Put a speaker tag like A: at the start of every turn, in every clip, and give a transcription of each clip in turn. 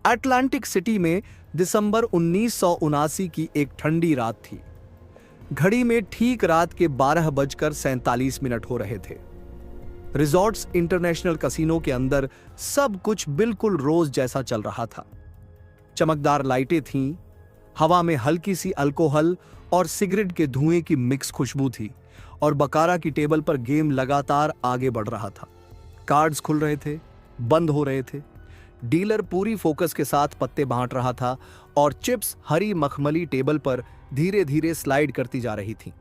A: Atlantic city में दिसंबर 1979 की एक ठंडी रात थी। घड़ी में ठीक रात के 12:47 हो रहे थे। रिजॉर्ट्स इंटरनेशनल कसिनो के अंदर सब कुछ बिल्कुल रोज जैसा चल रहा था। चमकदार लाइटें थीं, हवा में हल्की सी अल्कोहल और सिगरेट के धुएं की मिक्स खुशबू थी और बकारा की टेबल पर गेम लगातार आगे बढ़ रहा था। कार्ड्स खुल रहे थे, बंद हो रहे थे। डीलर पूरी फोकस के साथ पत्ते बांट रहा था और चिप्स हरी मखमली टेबल पर धीरे धीरे स्लाइड करती जा रही थी।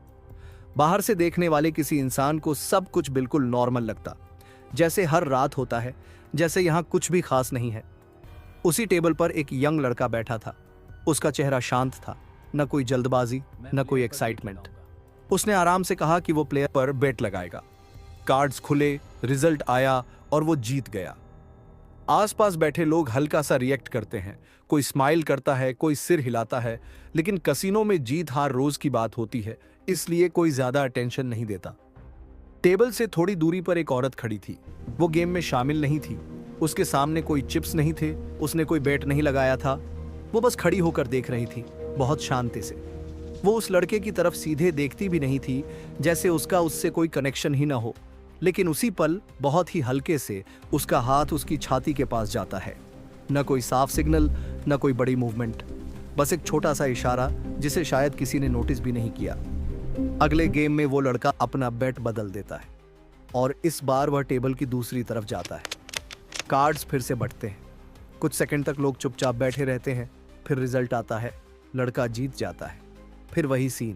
A: बाहर से देखने वाले किसी इंसान को सब कुछ बिल्कुल नॉर्मल लगता, जैसे हर रात होता है, जैसे यहां कुछ भी खास नहीं है। उसी टेबल पर एक यंग लड़का बैठा था। उसका चेहरा शांत था, न कोई जल्दबाजी, न कोई एक्साइटमेंट। उसने आराम से कहा कि वो प्लेयर पर बेट लगाएगा। कार्ड्स खुले, रिजल्ट आया और वो जीत गया। आसपास बैठे लोग हल्का सा रिएक्ट करते हैं, कोई स्माइल करता है, कोई सिर हिलाता है, लेकिन कसिनो में जीत हार रोज की बात होती है, इसलिए कोई ज्यादा अटेंशन नहीं देता। टेबल से थोड़ी दूरी पर एक औरत खड़ी थी। वो गेम में शामिल नहीं थी। उसके सामने कोई चिप्स नहीं थे, उसने कोई बेट नहीं लगाया था। वो बस खड़ी होकर देख रही थी, बहुत शांति से। वो उस लड़के की तरफ सीधे देखती भी नहीं थी, जैसे उसका उससे कोई कनेक्शन ही ना हो। लेकिन उसी पल बहुत ही हल्के से उसका हाथ उसकी छाती के पास जाता है। न कोई साफ सिग्नल, न कोई बड़ी मूवमेंट, बस एक छोटा सा इशारा जिसे शायद किसी ने नोटिस भी नहीं किया। अगले गेम में वो लड़का अपना बेट बदल देता है और इस बार वह टेबल की दूसरी तरफ जाता है। कार्ड्स फिर से बढ़ते हैं। कुछ सेकंड तक लोग चुपचाप बैठे रहते हैं। फिर रिजल्ट आता है, लड़का जीत जाता है। फिर वही सीन,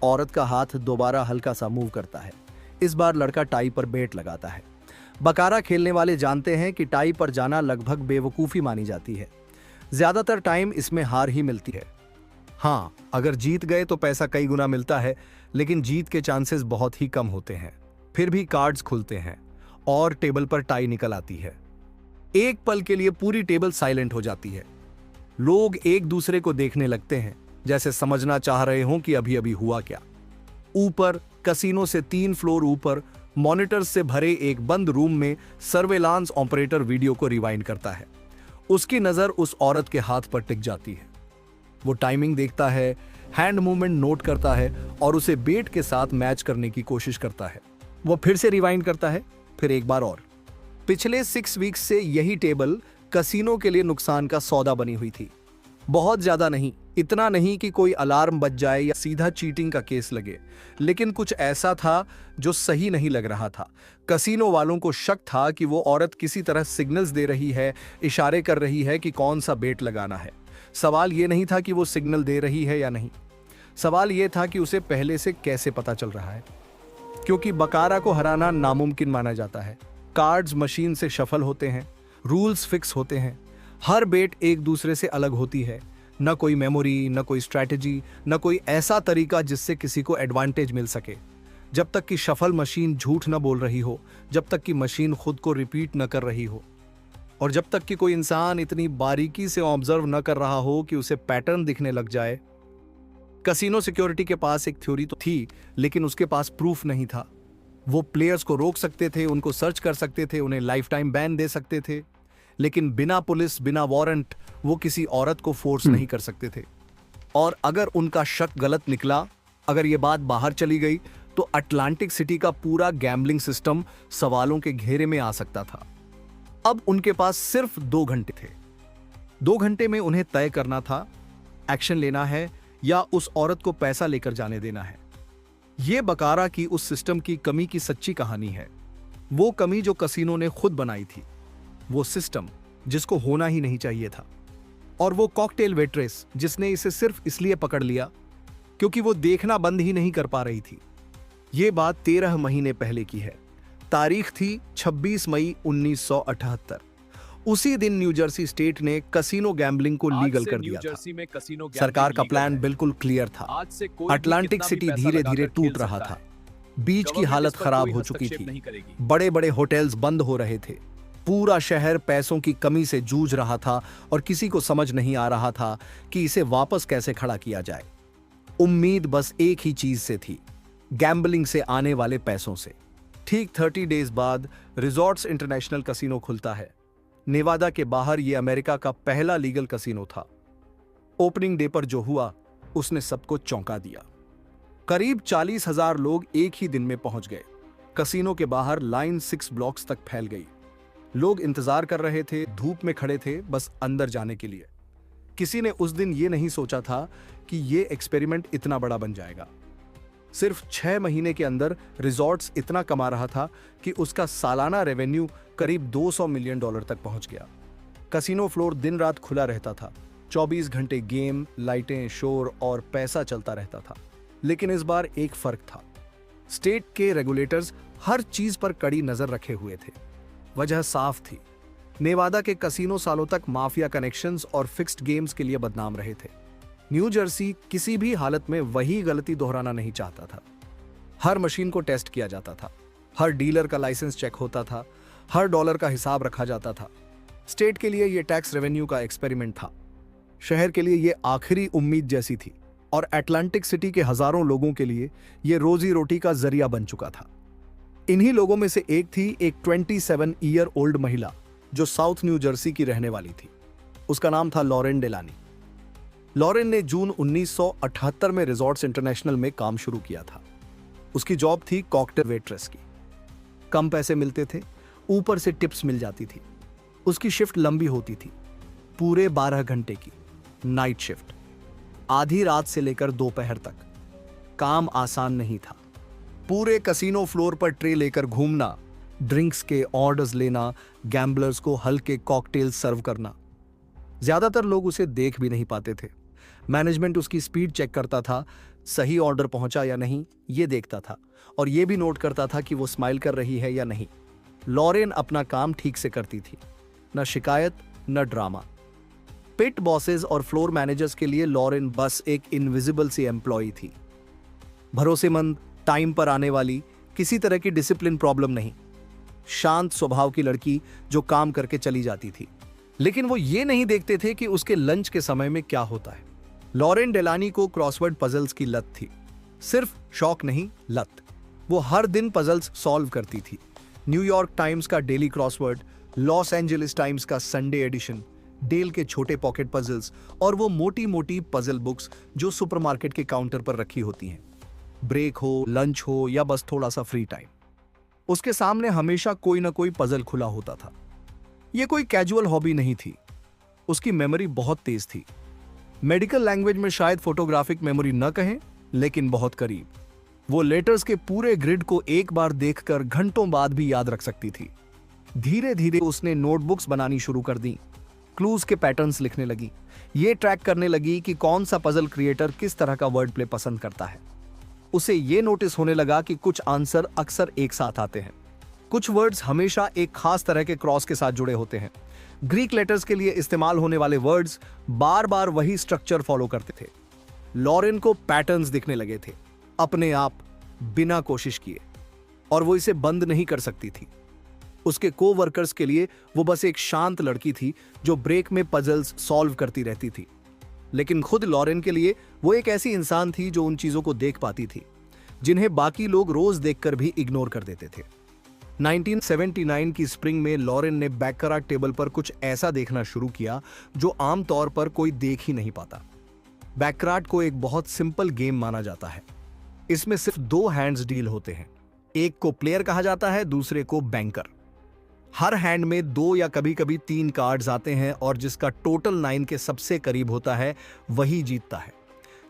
A: औरत का हाथ दोबारा हल्का सा मूव करता है। इस बार लड़का टाई पर बेट लगाता है। बकारा खेलने वाले जानते हैं कि टाई पर जाना लगभग बेवकूफ़ी मानी जाती है। ज्यादातर टाइम इसमें हार ही मिलती है। हाँ, अगर जीत गए तो पैसा कई गुना मिलता है, लेकिन जीत के चांसेस बहुत ही कम होते हैं। फिर भी कार्ड्स खुलते हैं और टेबल पर टाई निकल आती है। एक पल के लिए पूरी टेबल साइलेंट हो जाती है। लोग एक दूसरे को देखने लगते हैं, जैसे समझना चाह रहे हों कि अभी अभी हुआ क्या। ऊपर कसिनो से 3 फ्लोर ऊपर मॉनिटर्स से भरे एक बंद रूम में सर्वेलांस ऑपरेटर वीडियो को रिवाइंड करता है। उसकी नजर उस औरत के हाथ पर टिक जाती है। वो टाइमिंग देखता है, हैंड मूवमेंट नोट करता है और उसे बेट के साथ मैच करने की कोशिश करता है। वो फिर से रिवाइंड करता है, फिर एक बार और। पिछले 6 वीक्स से यही टेबल कसिनो के लिए नुकसान का सौदा बनी हुई थी। बहुत ज्यादा नहीं, इतना नहीं कि कोई अलार्म बज जाए या सीधा चीटिंग का केस लगे, लेकिन कुछ ऐसा था जो सही नहीं लग रहा था। कसिनो वालों को शक था कि वो औरत किसी तरह सिग्नल्स दे रही है, इशारे कर रही है कि कौन सा बेट लगाना है। सवाल ये नहीं था कि वो सिग्नल दे रही है या नहीं, सवाल ये था कि उसे पहले से कैसे पता चल रहा है। क्योंकि बकारा को हराना नामुमकिन माना जाता है। कार्ड्स मशीन से शफल होते हैं, रूल्स फिक्स होते हैं, हर बेट एक दूसरे से अलग होती है। न कोई मेमोरी, न कोई स्ट्रैटेजी, न कोई ऐसा तरीका जिससे किसी को एडवांटेज मिल सके। जब तक कि शफल मशीन झूठ न बोल रही हो, जब तक कि मशीन खुद को रिपीट न कर रही हो, और जब तक कि कोई इंसान इतनी बारीकी से ऑब्जर्व न कर रहा हो कि उसे पैटर्न दिखने लग जाए। कसिनो सिक्योरिटी के पास एक थ्योरी तो थी, लेकिन उसके पास प्रूफ नहीं था। वो प्लेयर्स को रोक सकते थे, उनको सर्च कर सकते थे, उन्हें लाइफ टाइम बैन दे सकते थे, लेकिन बिना पुलिस, बिना वारंट वो किसी औरत को फोर्स नहीं कर सकते थे। और अगर उनका शक गलत निकला, अगर ये बात बाहर चली गई, तो अटलांटिक सिटी का पूरा गैम्बलिंग सिस्टम सवालों के घेरे में आ सकता था। अब उनके पास सिर्फ 2 घंटे थे। 2 घंटे में उन्हें तय करना था, एक्शन लेना है या उस औरत को पैसा लेकर जाने देना है। यह बकारा की उस सिस्टम की कमी की सच्ची कहानी है। वो कमी जो कसिनो ने खुद बनाई थी, वो सिस्टम जिसको होना ही नहीं चाहिए था, और वो कॉकटेल वेट्रेस जिसने इसे सिर्फ इसलिए पकड़ लिया क्योंकि वो देखना बंद ही नहीं कर पा रही थी। ये बात 13 महीने पहले की है। तारीख थी 26 मई 1978। उसी दिन न्यू जर्सी स्टेट ने कसिनो गैम्बलिंग को लीगल कर दिया था। सरकार का प्लान बिल्कुल क्लियर था। अटलांटिक सिटी धीरे धीरे टूट रहा था। बीच की हालत खराब हो चुकी थी। बड़े बड़े होटल्स बंद हो रहे थे। पूरा शहर पैसों की कमी से जूझ रहा था और किसी को समझ नहीं आ रहा था कि इसे वापस कैसे खड़ा किया जाए। उम्मीद बस एक ही चीज से थी, गैम्बलिंग से आने वाले पैसों से। ठीक 30 डेज बाद रिजॉर्ट्स इंटरनेशनल कसिनो खुलता है। नेवादा के बाहर ये अमेरिका का पहला लीगल कसिनो था। ओपनिंग डे पर जो हुआ उसने सबको चौंका दिया। करीब 40,000 लोग एक ही दिन में पहुंच गए। कसिनो के बाहर लाइन 6 ब्लॉक्स तक फैल गई। लोग इंतजार कर रहे थे, धूप में खड़े थे, बस अंदर जाने के लिए। किसी ने उस दिन ये नहीं सोचा था कि ये एक्सपेरिमेंट इतना बड़ा बन जाएगा। सिर्फ 6 महीने के अंदर रिजॉर्ट्स इतना कमा रहा था कि उसका सालाना रेवेन्यू करीब $200 मिलियन तक पहुंच गया। कसिनो फ्लोर दिन रात खुला रहता था। 24 घंटे गेम, लाइटें, शोर और पैसा चलता रहता था। लेकिन इस बार एक फर्क था। स्टेट के रेगुलेटर्स हर चीज पर कड़ी नजर रखे हुए थे। वजह साफ थी। नेवादा के कसिनो सालों तक माफिया कनेक्शंस और फिक्स्ड गेम्स के लिए बदनाम रहे थे। न्यू जर्सी किसी भी हालत में वही गलती दोहराना नहीं चाहता था। हर मशीन को टेस्ट किया जाता था, हर डीलर का लाइसेंस चेक होता था, हर डॉलर का हिसाब रखा जाता था। स्टेट के लिए यह टैक्स रेवेन्यू का एक्सपेरिमेंट था। शहर के लिए यह आखिरी उम्मीद जैसी थी और अटलांटिक सिटी के हजारों लोगों के लिए यह रोजी रोटी का जरिया बन चुका था। इन्हीं लोगों में से एक थी एक 27 ईयर ओल्ड महिला जो साउथ न्यू जर्सी की रहने वाली थी। उसका नाम था लॉरेन डेलानी। लॉरेन ने जून 1978 में रिजॉर्ट्स इंटरनेशनल में काम शुरू किया था। उसकी जॉब थी कॉकटेल वेट्रेस की। कम पैसे मिलते थे, ऊपर से टिप्स मिल जाती थी। उसकी शिफ्ट लंबी होती थी, पूरे 12 घंटे की नाइट शिफ्ट, आधी रात से लेकर दोपहर तक। काम आसान नहीं था। पूरे कसिनो फ्लोर पर ट्रे लेकर घूमना, ड्रिंक्स के ऑर्डर्स लेना, गैम्बलर्स को हल्के कॉकटेल सर्व करना। ज्यादातर लोग उसे देख भी नहीं पाते थे। मैनेजमेंट उसकी स्पीड चेक करता था, सही ऑर्डर पहुंचा या नहीं ये देखता था, और ये भी नोट करता था कि वो स्माइल कर रही है या नहीं। लॉरेन अपना काम ठीक से करती थी, न शिकायत न ड्रामा। पिट बॉसेस और फ्लोर मैनेजर्स के लिए लॉरेन बस एक इनविजिबल सी एम्प्लॉई थी। भरोसेमंद, टाइम पर आने वाली, किसी तरह की डिसिप्लिन प्रॉब्लम नहीं। शांत स्वभाव की लड़की जो काम करके चली जाती थी। लेकिन वो ये नहीं देखते थे कि उसके लंच के समय में क्या होता है। लॉरेन डेलानी को क्रॉसवर्ड पजल्स की लत थी। सिर्फ शौक नहीं, लत। वो हर दिन पजल्स सॉल्व करती थी। न्यूयॉर्क टाइम्स का daily crossword, Los Angeles times का संडे एडिशन, डेल के छोटे पॉकेट पजल्स और वो मोटी मोटी पजल बुक्स जो सुपरमार्केट के काउंटर पर रखी होती हैं। ब्रेक हो, लंच हो या बस थोड़ा सा फ्री टाइम, उसके सामने हमेशा कोई ना कोई पजल खुला होता था। यह कोई कैजुअल हॉबी नहीं थी। उसकी मेमोरी बहुत तेज थी। मेडिकल लैंग्वेज में शायद फोटोग्राफिक मेमोरी न कहें, लेकिन बहुत करीब। वो लेटर्स के पूरे ग्रिड को एक बार देखकर घंटों बाद भी याद रख सकती थी। धीरे धीरे उसने नोटबुक्स बनानी शुरू कर दी। क्लूज के पैटर्न्स लिखने लगी। ये ट्रैक करने लगी कि कौन सा पजल क्रिएटर किस तरह का वर्ड प्ले पसंद करता है। उसे ये नोटिस होने लगा कि कुछ आंसर अक्सर एक साथ आते हैं। कुछ वर्ड्स हमेशा एक खास तरह के क्रॉस के साथ जुड़े होते हैं। ग्रीक लेटर्स के लिए इस्तेमाल होने वाले वर्ड्स बार बार वही स्ट्रक्चर फॉलो करते थे। लॉरेन को पैटर्न्स दिखने लगे थे, अपने आप, बिना कोशिश किए, और वो इसे बंद नहीं कर सकती थी। उसके को-वर्कर्स के लिए वो बस एक शांत लड़की थी जो ब्रेक में पजल्स सॉल्व करती रहती थी। लेकिन खुद लॉरेन के लिए वो एक ऐसी इंसान थी जो उन चीजों को देख पाती थी जिन्हें बाकी लोग रोज देखकर भी इग्नोर कर देते थे। 1979 की स्प्रिंग में लॉरेन ने बैकरा टेबल पर कुछ ऐसा देखना शुरू किया जो आमतौर पर कोई देख ही नहीं पाता। बैकराट को एक बहुत सिंपल गेम माना जाता है। इसमें सिर्फ 2 हैंड्स डील होते हैं। एक को प्लेयर कहा जाता है, दूसरे को बैंकर। हर हैंड में 2 या कभी कभी 3 कार्ड्स आते हैं और जिसका टोटल 9 के सबसे करीब होता है वही जीतता है।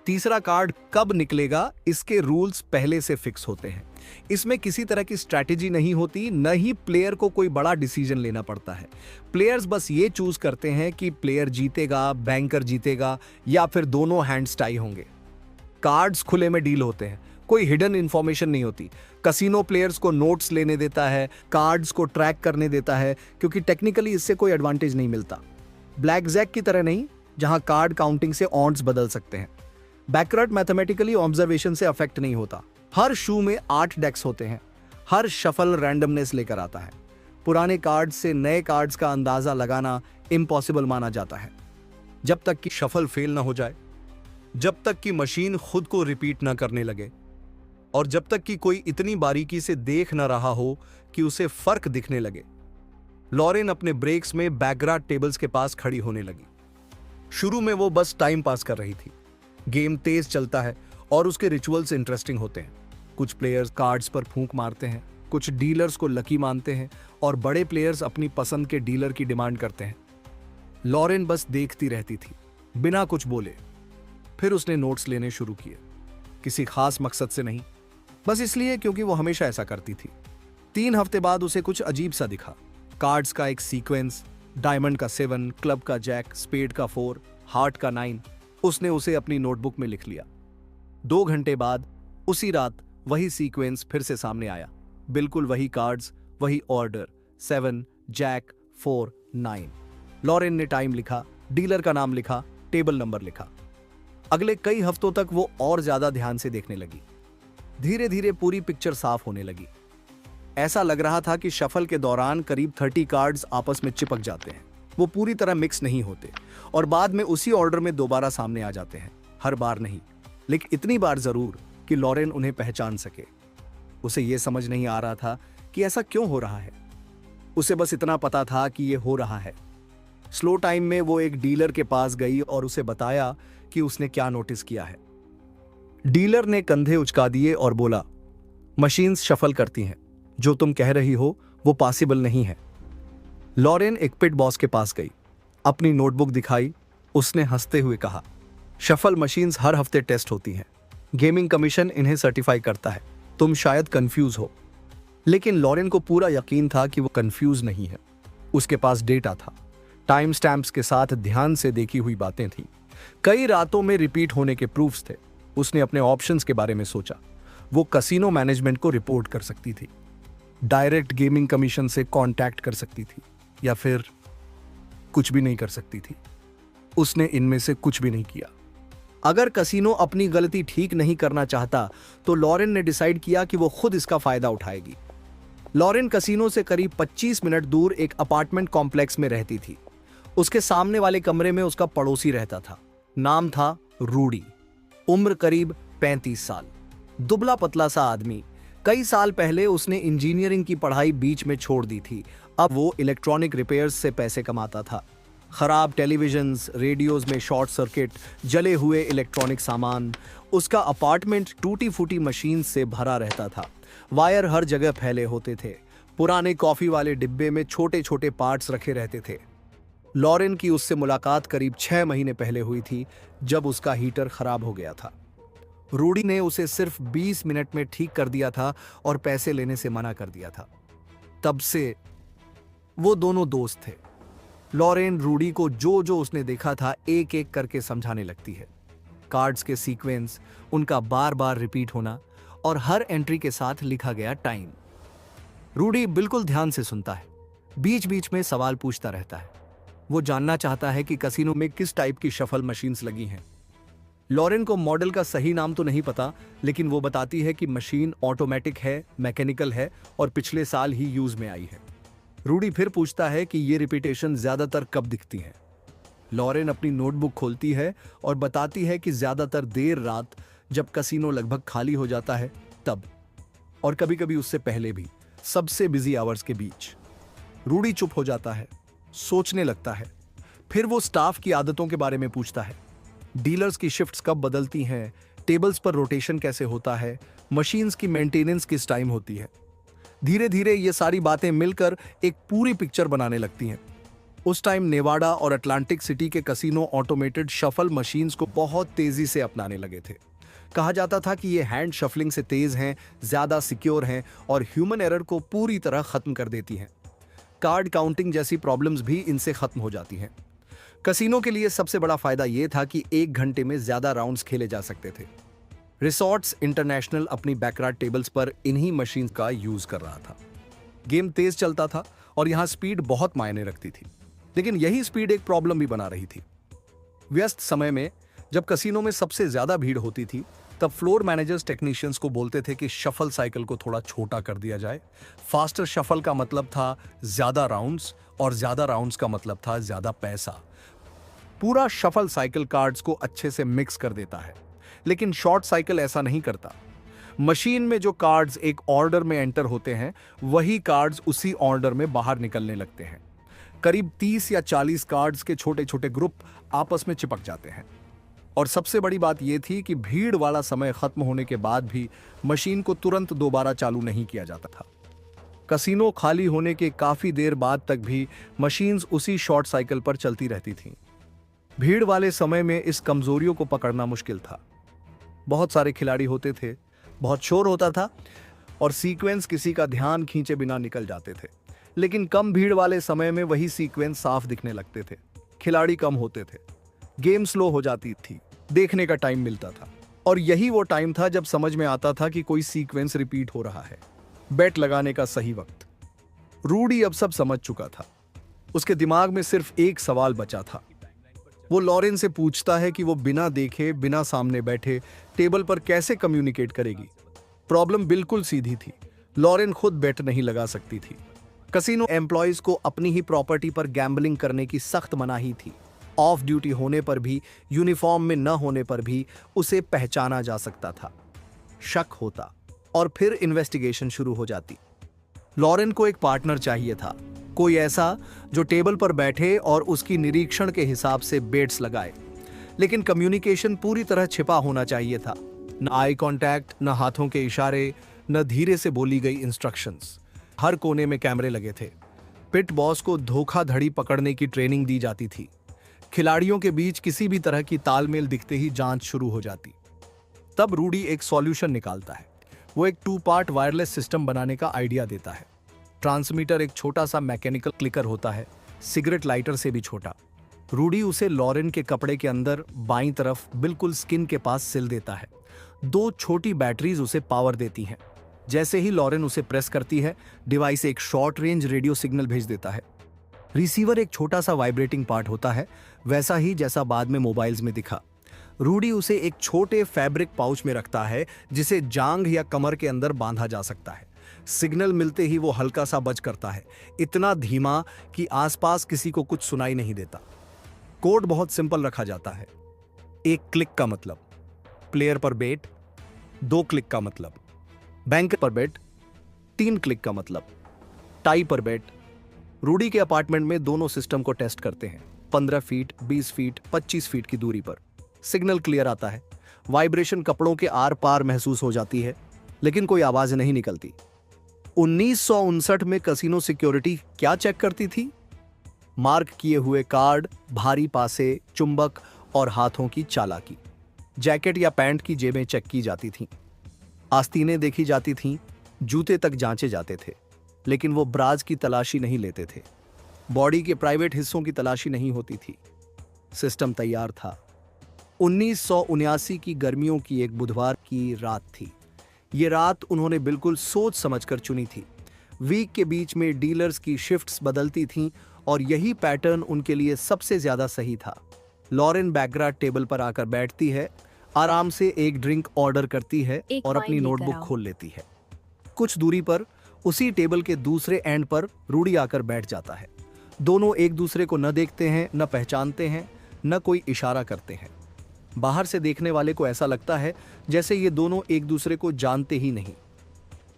A: तीसरा कार्ड कब निकलेगा इसके रूल्स पहले से फिक्स होते हैं। इसमें किसी तरह की स्ट्रैटेजी नहीं होती, न ही प्लेयर को कोई बड़ा डिसीजन लेना पड़ता है। प्लेयर्स बस ये चूज करते हैं कि प्लेयर जीतेगा, बैंकर जीतेगा या फिर दोनों हैंड्स टाई होंगे। कार्ड्स खुले में डील होते हैं, कोई हिडन इंफॉर्मेशन नहीं होती। कसिनो प्लेयर्स को नोट्स लेने देता है, कार्ड्स को ट्रैक करने देता है, क्योंकि टेक्निकली इससे कोई एडवांटेज नहीं मिलता। ब्लैक जैक की तरह नहीं, जहां कार्ड काउंटिंग से ऑड्स बदल सकते हैं। बैकराट मैथमेटिकली ऑब्जर्वेशन से अफेक्ट नहीं होता। हर शू में 8 डेक्स होते हैं। हर शफल रैंडमनेस लेकर आता है। पुराने कार्ड्स से नए कार्ड्स का अंदाजा लगाना इम्पॉसिबल माना जाता है, जब तक कि शफल फेल ना हो जाए, जब तक कि मशीन खुद को रिपीट ना करने लगे, और जब तक कि कोई इतनी बारीकी से देख ना रहा हो कि उसे फर्क दिखने लगे। लॉरेन अपने ब्रेक्स में बैकग्राउंड टेबल्स के पास खड़ी होने लगी। शुरू में वो बस टाइम पास कर रही थी। गेम तेज चलता है और उसके रिचुअल्स इंटरेस्टिंग होते हैं। कुछ प्लेयर्स कार्ड्स पर फूंक मारते हैं, कुछ डीलर्स को लकी मानते हैं और बड़े प्लेयर्स अपनी पसंद के डीलर की डिमांड करते हैं। लॉरेन बस देखती रहती थी, बिना कुछ बोले। फिर उसने नोट्स लेने शुरू किए, किसी खास मकसद से नहीं, बस इसलिए क्योंकि वो हमेशा ऐसा करती थी। 3 हफ्ते बाद उसे कुछ अजीब सा दिखा। कार्ड्स का एक सीक्वेंस, डायमंड का 7, क्लब का जैक, स्पेड का 4, हार्ट का 9। उसने उसे अपनी नोटबुक में लिख लिया। 2 घंटे बाद उसी रात वही सीक्वेंस फिर से सामने आया। बिल्कुल वही कार्ड्स, वही ऑर्डर, 7, जैक, 4, 9। लॉरेन ने टाइम लिखा, डीलर का नाम लिखा, टेबल नंबर लिखा। अगले कई हफ्तों तक वो और ज्यादा ध्यान से देखने लगी। धीरे धीरे पूरी पिक्चर साफ होने लगी। ऐसा लग रहा था कि शफल के दौरान करीब 30 कार्ड्स आपस में चिपक जाते हैं। वो पूरी तरह मिक्स नहीं होते और बाद में उसी ऑर्डर में दोबारा सामने आ जाते हैं। हर बार नहीं, लेकिन इतनी बार जरूर कि लॉरेन उन्हें पहचान सके। उसे यह समझ नहीं आ रहा था कि ऐसा क्यों हो रहा है। उसे बस इतना पता था कि यह हो रहा है। स्लो टाइम में वो एक डीलर के पास गई और उसे बताया कि उसने क्या नोटिस किया है। डीलर ने कंधे उचका दिए और बोला, मशीन्स शफल करती हैं, जो तुम कह रही हो वो पॉसिबल नहीं है। लॉरेन एक पिट बॉस के पास गई, अपनी नोटबुक दिखाई। उसने हंसते हुए कहा, शफल मशीन्स हर हफ्ते टेस्ट होती हैं, गेमिंग कमीशन इन्हें सर्टिफाई करता है। तुम शायद कंफ्यूज हो। लेकिन लॉरेन को पूरा यकीन था कि वो कंफ्यूज नहीं है। उसके पास डेटा था, टाइम स्टैम्प्स के साथ ध्यान से देखी हुई बातें थीं, कई रातों में रिपीट होने के प्रूफ्स थे। उसने अपने ऑप्शंस के बारे में सोचा। वो कसिनो मैनेजमेंट को रिपोर्ट कर सकती थी, डायरेक्ट गेमिंग कमीशन से कांटेक्ट कर सकती थी, या फिर कुछ भी नहीं कर सकती थी। उसने इनमें से कुछ भी नहीं किया। अगर कसिनो अपनी गलती ठीक नहीं करना चाहता तो लॉरेन ने डिसाइड किया कि वो खुद इसका फायदा उठाएगी। लॉरेन कसिनो से करीब 25 मिनट दूर एक अपार्टमेंट कॉम्प्लेक्स में रहती थी। उसके सामने वाले कमरे में उसका पड़ोसी रहता था। नाम था रूडी। उम्र करीब 35 साल। दुबला पतला सा आदमी। कई साल पहले उसने इंजीनियरिंग की पढ़ाई बीच में छोड़ दी थी। अब वो इलेक्ट्रॉनिक रिपेयर्स से पैसे कमाता था। खराब टेलीविजन्स, रेडियोज में शॉर्ट सर्किट, जले हुए इलेक्ट्रॉनिक सामान। उसका अपार्टमेंट टूटी फूटी मशीन से भरा रहता था। वायर हर जगह फैले होते थे। पुराने कॉफी वाले डिब्बे में छोटे छोटे पार्ट्स रखे रहते थे। लॉरेन की उससे मुलाकात करीब 6 महीने पहले हुई थी, जब उसका हीटर खराब हो गया था। रूडी ने उसे सिर्फ 20 मिनट में ठीक कर दिया था और पैसे लेने से मना कर दिया था। तब से वो दोनों दोस्त थे। लॉरेन रूडी को जो जो उसने देखा था एक एक करके समझाने लगती है। कार्ड्स के सीक्वेंस, उनका बार बार रिपीट होना और हर एंट्री के साथ लिखा गया टाइम। रूडी बिल्कुल ध्यान से सुनता है, बीच बीच में सवाल पूछता रहता है। वो जानना चाहता है कि कसिनो में किस टाइप की शफल मशीन्स लगी हैं। लॉरेन को मॉडल का सही नाम तो नहीं पता, लेकिन वो बताती है कि मशीन ऑटोमेटिक है, मैकेनिकल है और पिछले साल ही यूज में आई है। रूडी फिर पूछता है कि ये रिपीटेशन ज्यादातर कब दिखती हैं। लॉरेन अपनी नोटबुक खोलती है और बताती है कि ज्यादातर देर रात, जब कसिनो लगभग खाली हो जाता है तब, और कभी कभी उससे पहले भी, सबसे बिजी आवर्स के बीच। रूडी चुप हो जाता है, सोचने लगता है। फिर वो स्टाफ की आदतों के बारे में पूछता है। डीलर्स की शिफ्ट्स कब बदलती हैं, टेबल्स पर रोटेशन कैसे होता है, मशीन्स की मेंटेनेंस किस टाइम होती है। धीरे धीरे ये सारी बातें मिलकर एक पूरी पिक्चर बनाने लगती हैं। उस टाइम नेवाडा और अटलांटिक सिटी के कसिनो ऑटोमेटेड शफल मशीन्स को बहुत तेजी से अपनाने लगे थे। कहा जाता था कि ये हैंड शफलिंग से तेज हैं, ज्यादा सिक्योर हैं और ह्यूमन एरर को पूरी तरह खत्म कर देती हैं। कार्ड काउंटिंग जैसी प्रॉब्लम्स भी इनसे खत्म हो जाती हैं। कसिनो के लिए सबसे बड़ा फायदा यह था कि 1 घंटे में ज्यादा राउंड्स खेले जा सकते थे। रिसॉर्ट्स इंटरनेशनल अपनी बैकयार्ड टेबल्स पर इन्हीं मशीन का यूज कर रहा था। गेम तेज चलता था और यहां स्पीड बहुत मायने रखती थी, लेकिन यही स्पीड एक प्रॉब्लम भी बना रही थी। व्यस्त समय में जब कसिनो में सबसे ज्यादा भीड़ होती थी, तब फ्लोर मैनेजर्स टेक्नीशियंस को बोलते थे कि शफल साइकिल को थोड़ा छोटा कर दिया जाए। फास्टर शफल का मतलब था ज्यादा राउंड्स और ज्यादा राउंड्स का मतलब था ज्यादा पैसा। पूरा शफल साइकिल कार्ड्स को अच्छे से मिक्स कर देता है, लेकिन शॉर्ट साइकिल ऐसा नहीं करता। मशीन में जो कार्ड्स एक ऑर्डर में एंटर होते हैं, वही कार्ड्स उसी ऑर्डर में बाहर निकलने लगते हैं। करीब 30 या 40 कार्ड्स के छोटे छोटे ग्रुप आपस में चिपक जाते हैं। और सबसे बड़ी बात यह थी कि भीड़ वाला समय खत्म होने के बाद भी मशीन को तुरंत दोबारा चालू नहीं किया जाता था। कसिनो खाली होने के काफी देर बाद तक भी मशीन्स उसी शॉर्ट साइकिल पर चलती रहती थीं। भीड़ वाले समय में इस कमजोरियों को पकड़ना मुश्किल था। बहुत सारे खिलाड़ी होते थे, बहुत शोर होता था और सीक्वेंस किसी का ध्यान खींचे बिना निकल जाते थे। लेकिन कम भीड़ वाले समय में वही सीक्वेंस साफ दिखने लगते थे। खिलाड़ी कम होते थे, गेम स्लो हो जाती थी, देखने का टाइम मिलता था। और यही वो टाइम था जब समझ में आता था कि कोई सीक्वेंस रिपीट हो रहा है। बेट लगाने का सही वक्त। रूडी अब सब समझ चुका था। उसके दिमाग में सिर्फ एक सवाल बचा था। वो लॉरेन से पूछता है कि वो बिना देखे, बिना सामने बैठे टेबल पर कैसे कम्युनिकेट करेगी। प्रॉब्लम बिल्कुल सीधी थी। लॉरेन खुद बेट नहीं लगा सकती थी। कसिनो एम्प्लॉयज को अपनी ही प्रॉपर्टी पर गैम्बलिंग करने की सख्त मनाही थी। ऑफ ड्यूटी होने पर भी, यूनिफॉर्म में न होने पर भी उसे पहचाना जा सकता था। शक होता और फिर इन्वेस्टिगेशन शुरू हो जाती। लॉरेन को एक पार्टनर चाहिए था, कोई ऐसा जो टेबल पर बैठे और उसकी निरीक्षण के हिसाब से बेट्स लगाए। लेकिन कम्युनिकेशन पूरी तरह छिपा होना चाहिए था। न आई कांटेक्ट, न हाथों के इशारे, न धीरे से बोली गई इंस्ट्रक्शंस। हर कोने में कैमरे लगे थे। पिट बॉस को धोखाधड़ी पकड़ने की ट्रेनिंग दी जाती थी। खिलाड़ियों के बीच किसी भी तरह की तालमेल दिखते ही जांच शुरू हो जाती। तब रूडी एक सॉल्यूशन निकालता है। वो एक 2 पार्ट वायरलेस सिस्टम बनाने का आइडिया देता है। ट्रांसमीटर एक छोटा सा मैकेनिकल क्लिकर होता है, सिगरेट लाइटर से भी छोटा। रूडी उसे लॉरेन के कपड़े के अंदर बाईं तरफ बिल्कुल स्किन के पास सिल देता है। 2 छोटी बैटरीज उसे पावर देती हैं। जैसे ही लॉरेन उसे प्रेस करती है, डिवाइस एक शॉर्ट रेंज रेडियो सिग्नल भेज देता है। रिसीवर एक छोटा सा वाइब्रेटिंग पार्ट होता है, वैसा ही जैसा बाद में मोबाइल्स में दिखा। रूडी उसे एक छोटे फैब्रिक पाउच में रखता है, जिसे जांघ या कमर के अंदर बांधा जा सकता है। सिग्नल मिलते ही वो हल्का सा बज करता है, इतना धीमा कि आसपास किसी को कुछ सुनाई नहीं देता। कोड बहुत सिंपल रखा जाता है। 1 क्लिक का मतलब प्लेयर पर बेट, 2 क्लिक का मतलब बैंक पर बेट, 3 क्लिक का मतलब टाई पर बेट। रूडी के अपार्टमेंट में दोनों सिस्टम को टेस्ट करते हैं। 15 फीट, 20 फीट, 25 फीट की दूरी पर सिग्नल क्लियर आता है। वाइब्रेशन कपड़ों के आर पार महसूस हो जाती है, लेकिन कोई आवाज नहीं निकलती। 1959 में कसिनो सिक्योरिटी क्या चेक करती थी? मार्क किए हुए कार्ड, भारी पासे, चुंबक और हाथों की चालाकी। जैकेट या पैंट की जेबें चेक की जाती थीं। आस्तीनें देखी जाती थीं, जूते तक जांचे जाते थे, लेकिन वो ब्राज की तलाशी नहीं लेते थे। बॉडी के प्राइवेट हिस्सों की तलाशी नहीं होती थी। सिस्टम तैयार था। 1979 की गर्मियों की एक बुधवार की रात थी। ये रात उन्होंने बिल्कुल सोच समझकर चुनी थी। वीक के बीच में डीलर्स की शिफ्ट्स बदलती थीं और यही पैटर्न उनके लिए सबसे ज्यादा सही था। लॉरेन बैगरा टेबल पर आकर बैठती है, आराम से एक ड्रिंक ऑर्डर करती है और अपनी नोटबुक खोल लेती है। कुछ दूरी पर उसी टेबल के दूसरे एंड पर रूडी आकर बैठ जाता है। दोनों एक दूसरे को न देखते हैं, न पहचानते हैं, न कोई इशारा करते हैं। बाहर से देखने वाले को ऐसा लगता है जैसे ये दोनों एक दूसरे को जानते ही नहीं।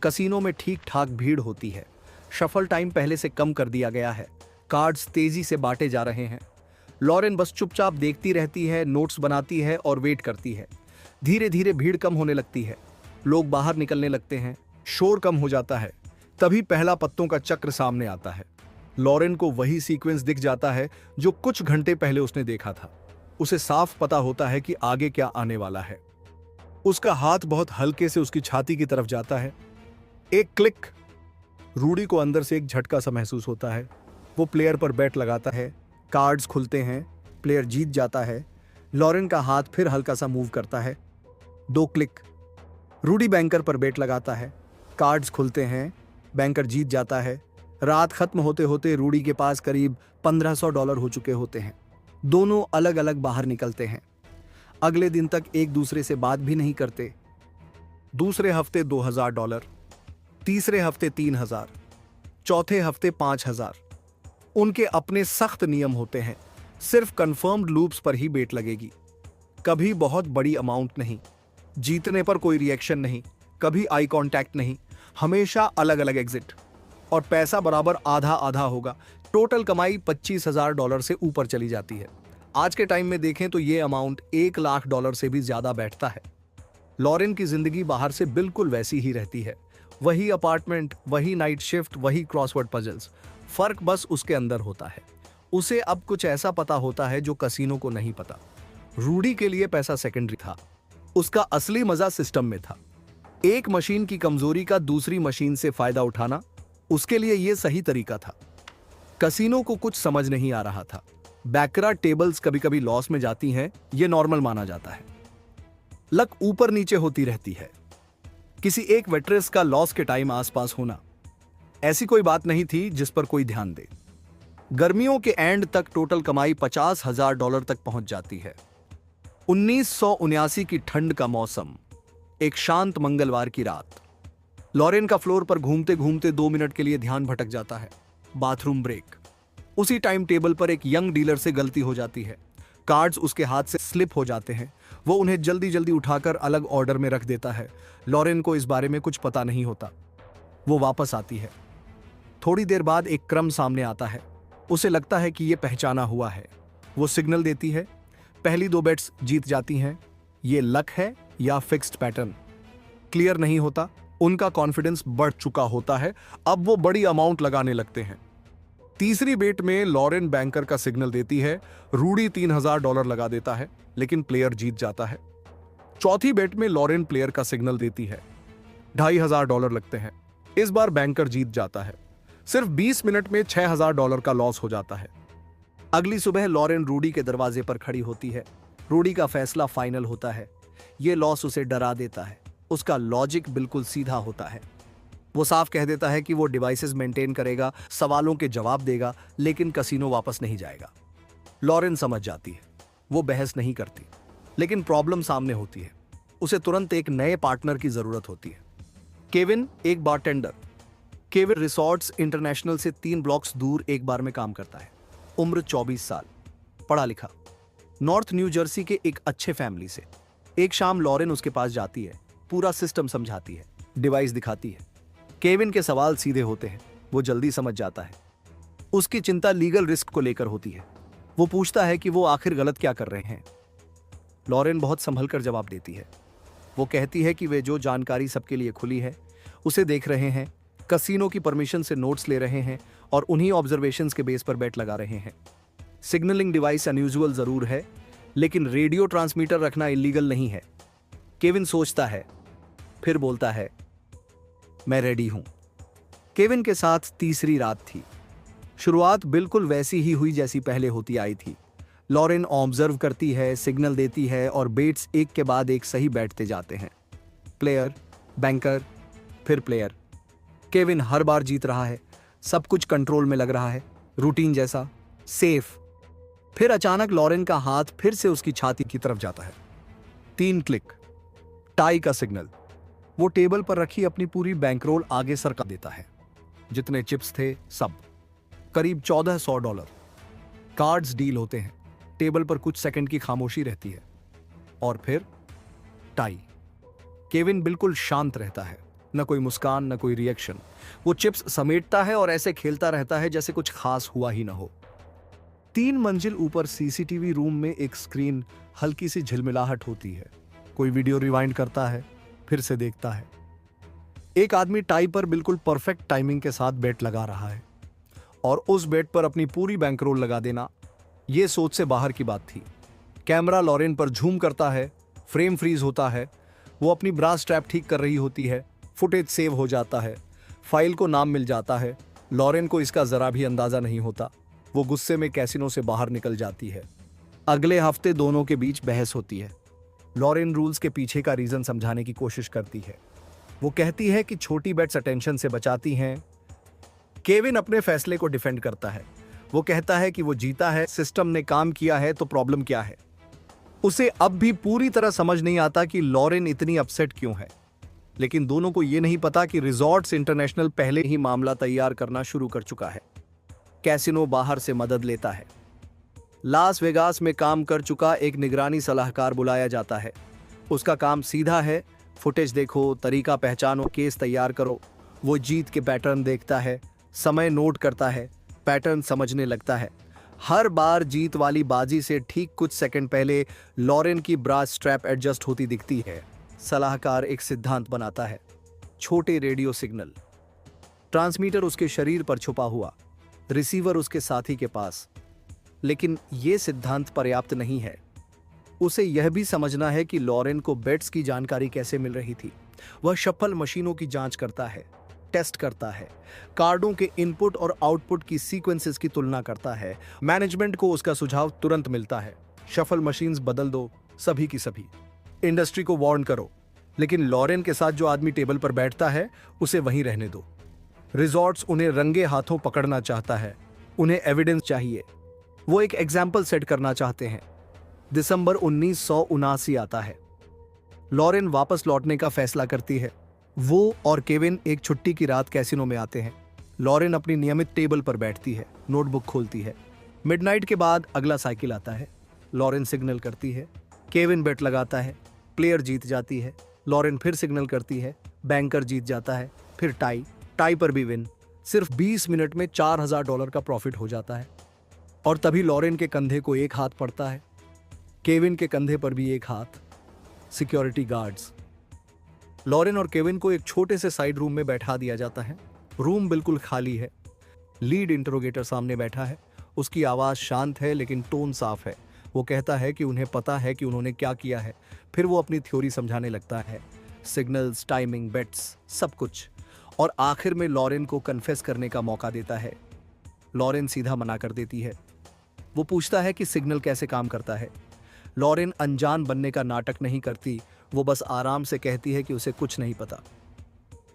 A: कसिनो में ठीक ठाक भीड़ होती है। शफल टाइम पहले से कम कर दिया गया है। कार्ड्स तेजी से बांटे जा रहे हैं। लॉरेन बस चुपचाप देखती रहती है, नोट्स बनाती है और वेट करती है। धीरे धीरे भीड़ कम होने लगती है। लोग बाहर निकलने लगते हैं, शोर कम हो जाता है। तभी पहला पत्तों का चक्र सामने आता है। लॉरेन को वही सीक्वेंस दिख जाता है जो कुछ घंटे पहले उसने देखा था। उसे साफ पता होता है कि आगे क्या आने वाला है। उसका हाथ बहुत हल्के से उसकी छाती की तरफ जाता है। एक क्लिक। रूडी को अंदर से एक झटका सा महसूस होता है। वो प्लेयर पर बैट लगाता है, कार्ड्स खुलते हैं, प्लेयर जीत जाता है। लॉरेन का हाथ फिर हल्का सा मूव करता है। 2 क्लिक। रूडी बैंकर पर बैट लगाता है, कार्ड्स खुलते हैं, बैंकर जीत जाता है। रात खत्म होते होते रूडी के पास करीब $1500 हो चुके होते हैं। दोनों अलग अलग बाहर निकलते हैं। अगले दिन तक एक दूसरे से बात भी नहीं करते। दूसरे हफ्ते $2000, तीसरे हफ्ते 3000, चौथे हफ्ते 5000। उनके अपने सख्त नियम होते हैं। सिर्फ कंफर्म्ड लूप्स पर ही बेट लगेगी। कभी बहुत बड़ी अमाउंट नहीं। जीतने पर कोई रिएक्शन नहीं, कभी आई कांटेक्ट नहीं, हमेशा अलग अलग एग्जिट, और पैसा बराबर आधा आधा होगा। टोटल कमाई $25,000 से ऊपर चली जाती है। आज के टाइम में देखें तो ये अमाउंट $1,00,000 से भी ज्यादा बैठता है। लॉरेन की जिंदगी बाहर से बिल्कुल वैसी ही रहती है। वही अपार्टमेंट, वही नाइट शिफ्ट, वही क्रॉसवर्ड पजल्स। फर्क बस उसके अंदर होता है। उसे अब कुछ ऐसा पता होता है जो कसीनो को नहीं पता। रूडी के लिए पैसा सेकेंडरी था, उसका असली मजा सिस्टम में था। एक मशीन की कमजोरी का दूसरी मशीन से फायदा उठाना उसके लिए यह सही तरीका था। कसीनो को कुछ समझ नहीं आ रहा था। बैकरा टेबल्स कभी कभी लॉस में जाती हैं, यह नॉर्मल माना जाता है। लक ऊपर नीचे होती रहती है। किसी एक वेट्रेस का लॉस के टाइम आसपास होना ऐसी कोई बात नहीं थी जिस पर कोई ध्यान दे। गर्मियों के एंड तक टोटल कमाई $50,000 तक पहुंच जाती है। 1979 की ठंड का मौसम, एक शांत मंगलवार की रात। लॉरेन का फ्लोर पर घूमते घूमते 2 मिनट के लिए ध्यान भटक जाता है। Bathroom break. उसी टाइम टेबल पर एक यंग डीलर से गलती हो जाती है। कार्ड्स उसके हाथ से स्लिप हो जाते हैं। वो उन्हें जल्दी जल्दी उठाकर अलग ऑर्डर में रख देता है। लॉरेन को इस बारे में कुछ पता नहीं होता। वो वापस आती है। थोड़ी देर बाद एक क्रम सामने आता है। उसे लगता है कि ये पहचाना हुआ है। वो सिग्नल देती है। पहली 2 बेट्स जीत जाती हैं। ये लक है या फिक्स्ड पैटर्न क्लियर नहीं होता। उनका कॉन्फिडेंस बढ़ चुका होता है। अब वो बड़ी अमाउंट लगाने लगते हैं। तीसरी बेट में लॉरेन बैंकर का सिग्नल देती है। रूडी $3,000 लगा देता है, लेकिन प्लेयर जीत जाता है। चौथी बेट में लॉरेन प्लेयर का सिग्नल देती है। $2,500 लगते हैं। इस बार बैंकर जीत जाता है। सिर्फ 20 मिनट में $6,000 का लॉस हो जाता है। अगली सुबह लॉरेन रूडी के दरवाजे पर खड़ी होती है। रूडी का फैसला फाइनल होता है। यह लॉस उसे डरा देता है। उसका लॉजिक बिल्कुल सीधा होता है। वो साफ कह देता है कि वो डिवाइसेस मेंटेन करेगा, सवालों के जवाब देगा, लेकिन कसीनो वापस नहीं जाएगा। लॉरेन समझ जाती है। वो बहस नहीं करती, लेकिन प्रॉब्लम सामने होती है। उसे तुरंत एक नए पार्टनर की जरूरत होती है। केविन, एक बारटेंडर। केविन रिसॉर्ट्स इंटरनेशनल से 3 ब्लॉक्स दूर एक बार में काम करता है। उम्र 24 साल, पढ़ा लिखा, नॉर्थ न्यू जर्सी के एक अच्छे फैमिली से। एक शाम लॉरेन उसके पास जाती है, पूरा सिस्टम समझाती है, डिवाइस दिखाती है। केविन के सवाल सीधे होते हैं। वो जल्दी समझ जाता है। उसकी चिंता लीगल रिस्क को लेकर होती है। वो पूछता है कि वो आखिर गलत क्या कर रहे हैं। लॉरेन बहुत संभल कर जवाब देती है। वो कहती है कि वे जो जानकारी सबके लिए खुली है उसे देख रहे हैं, कसीनो की परमिशन से नोट्स ले रहे हैं और उन्हीं ऑब्जर्वेशंस के बेस पर बेट लगा रहे हैं। सिग्नलिंग डिवाइस अनयूजुअल जरूर है, लेकिन रेडियो ट्रांसमीटर रखना इलीगल नहीं है। केविन सोचता है, फिर बोलता है, मैं रेडी हूं। केविन के साथ तीसरी रात थी। शुरुआत बिल्कुल वैसी ही हुई जैसी पहले होती आई थी। लॉरेन ऑब्जर्व करती है, सिग्नल देती है और बेट्स एक के बाद एक सही बैठते जाते हैं। प्लेयर, बैंकर, फिर प्लेयर। केविन हर बार जीत रहा है। सब कुछ कंट्रोल में लग रहा है, रूटीन जैसा, सेफ। फिर अचानक लॉरेन का हाथ फिर से उसकी छाती की तरफ जाता है। 3 क्लिक, टाई का सिग्नल। वो टेबल पर रखी अपनी पूरी बैंकरोल आगे सरका देता है। जितने चिप्स थे सब, करीब $1,400। कार्ड्स डील होते हैं। टेबल पर कुछ सेकंड की खामोशी रहती है और फिर टाई। केविन बिल्कुल शांत रहता है, न कोई मुस्कान, न कोई रिएक्शन। वो चिप्स समेटता है और ऐसे खेलता रहता है जैसे कुछ खास हुआ ही ना हो। 3 मंजिल ऊपर सीसीटीवी रूम में एक स्क्रीन हल्की सी झिलमिलाहट होती है। कोई वीडियो रिवाइंड करता है, फिर से देखता है। एक आदमी टाई पर बिल्कुल परफेक्ट टाइमिंग के साथ बेट लगा रहा है और उस बेट पर अपनी पूरी बैंकरोल लगा देना, यह सोच से बाहर की बात थी। कैमरा लॉरेन पर झूम करता है, फ्रेम फ्रीज होता है। वो अपनी ब्रास स्ट्रैप ठीक कर रही होती है। फुटेज सेव हो जाता है, फाइल को नाम मिल जाता है। लॉरेन को इसका जरा भी अंदाजा नहीं होता। वो गुस्से में कैसीनो से बाहर निकल जाती है। अगले हफ्ते दोनों के बीच बहस होती है। लॉरेन रूल्स के पीछे का रीजन समझाने की कोशिश करती है। वो कहती है कि छोटी बेट्स अटेंशन से बचाती हैं। केविन अपने फैसले को डिफेंड करता है। वो कहता है कि वो जीता है, सिस्टम ने काम किया है, तो प्रॉब्लम क्या है। उसे अब भी पूरी तरह समझ नहीं आता कि लॉरेन इतनी अपसेट क्यों है, लेकिन दोनों को यह नहीं पता कि रिजॉर्ट्स इंटरनेशनल पहले ही मामला तैयार करना शुरू कर चुका है। कैसिनो बाहर से मदद लेता है। लास वेगास में काम कर चुका एक निगरानी सलाहकार बुलाया जाता है। उसका काम सीधा है, फुटेज देखो, तरीका पहचानो, केस तैयार करो। वो जीत के पैटर्न देखता है, समय नोट करता है, पैटर्न समझने लगता है। हर बार जीत वाली बाजी से ठीक कुछ सेकंड पहले लॉरेन की ब्रास स्ट्रैप एडजस्ट होती दिखती है। सलाहकार एक सिद्धांत बनाता है, छोटे रेडियो सिग्नल। ट्रांसमीटर उसके शरीर पर छुपा हुआ, रिसीवर उसके साथी के पास। लेकिन यह सिद्धांत पर्याप्त नहीं है। उसे यह भी समझना है कि लॉरेन को बेट्स की जानकारी कैसे मिल रही थी। वह शफल मशीनों की जांच करता है, टेस्ट करता है, कार्डों के इनपुट और आउटपुट की सीक्वेंसेस की तुलना करता है। मैनेजमेंट को उसका सुझाव तुरंत मिलता है, शफल मशीन्स बदल दो, सभी की सभी। इंडस्ट्री को वार्न करो, लेकिन लॉरेन के साथ जो आदमी टेबल पर बैठता है उसे वहीं रहने दो। रिजॉर्ट्स उन्हें रंगे हाथों पकड़ना चाहता है, उन्हें एविडेंस चाहिए। वो एक एग्जाम्पल सेट करना चाहते हैं। दिसंबर 1979 आता है। लॉरेन वापस लौटने का फैसला करती है। वो और केविन एक छुट्टी की रात कैसीनो में आते हैं। लॉरेन अपनी नियमित टेबल पर बैठती है, नोटबुक खोलती है। मिडनाइट के बाद अगला साइकिल आता है। लॉरेन सिग्नल करती है, केविन बेट लगाता है, प्लेयर जीत जाती है। लॉरेन फिर सिग्नल करती है, बैंकर जीत जाता है, फिर टाई पर भी विन। सिर्फ 20 मिनट में $4000 का प्रॉफिट हो जाता है। और तभी लॉरेन के कंधे को एक हाथ पड़ता है, केविन के कंधे पर भी एक हाथ। Security guards. लॉरेन और केविन को एक छोटे से साइड रूम में बैठा दिया जाता है। रूम बिल्कुल खाली है। लीड इंटरोगेटर सामने बैठा है। उसकी आवाज शांत है लेकिन टोन साफ है। वो कहता है कि उन्हें पता है कि उन्होंने क्या किया है। फिर वो अपनी थ्योरी समझाने लगता है, सिग्नल्स, टाइमिंग, बेट्स, सब कुछ। और आखिर में लॉरेन को कन्फेस करने का मौका देता है। लॉरेन सीधा मना कर देती है। वो पूछता है कि सिग्नल कैसे काम करता है। लॉरेन अनजान बनने का नाटक नहीं करती, वो बस आराम से कहती है कि उसे कुछ नहीं पता।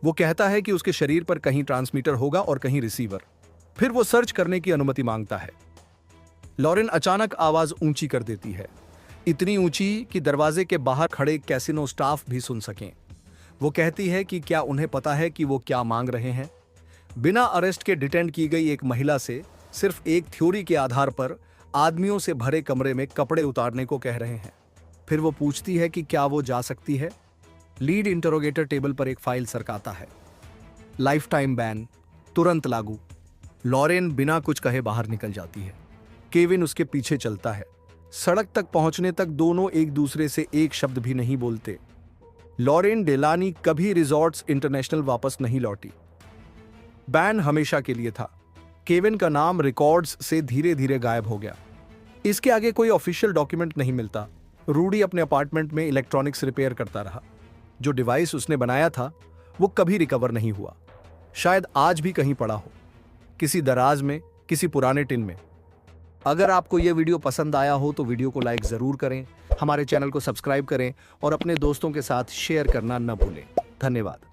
A: वो कहता है कि उसके शरीर पर कहीं ट्रांसमीटर होगा और कहीं रिसीवर। फिर वो सर्च करने की अनुमति मांगता है। लॉरेन अचानक आवाज ऊंची कर देती है, इतनी ऊंची कि दरवाजे के बाहर खड़े कैसीनो स्टाफ भी सुन सकें। वो कहती है कि क्या उन्हें पता है कि वो क्या मांग रहे हैं। बिना अरेस्ट के डिटेंड की गई एक महिला से सिर्फ एक थ्योरी के आधार पर आदमियों से भरे कमरे में कपड़े उतारने को कह रहे हैं। फिर वो पूछती है कि क्या वो जा सकती है। लीड इंटरोगेटर टेबल पर एक फाइल सरकाता है। लाइफ टाइम बैन, तुरंत लागू। लॉरेन बिना कुछ कहे बाहर निकल जाती है। केविन उसके पीछे चलता है। सड़क तक पहुंचने तक दोनों एक दूसरे से एक शब्द भी नहीं बोलते। लॉरेन डेलानी कभी रिजॉर्ट्स इंटरनेशनल वापस नहीं लौटी। बैन हमेशा के लिए था। केविन का नाम रिकॉर्ड्स से धीरे धीरे गायब हो गया। इसके आगे कोई ऑफिशियल डॉक्यूमेंट नहीं मिलता। रूडी अपने अपार्टमेंट में इलेक्ट्रॉनिक्स रिपेयर करता रहा। जो डिवाइस उसने बनाया था वो कभी रिकवर नहीं हुआ। शायद आज भी कहीं पड़ा हो, किसी दराज में, किसी पुराने टिन में। अगर आपको यह वीडियो पसंद आया हो तो वीडियो को लाइक जरूर करें, हमारे चैनल को सब्सक्राइब करें और अपने दोस्तों के साथ शेयर करना न भूलें। धन्यवाद।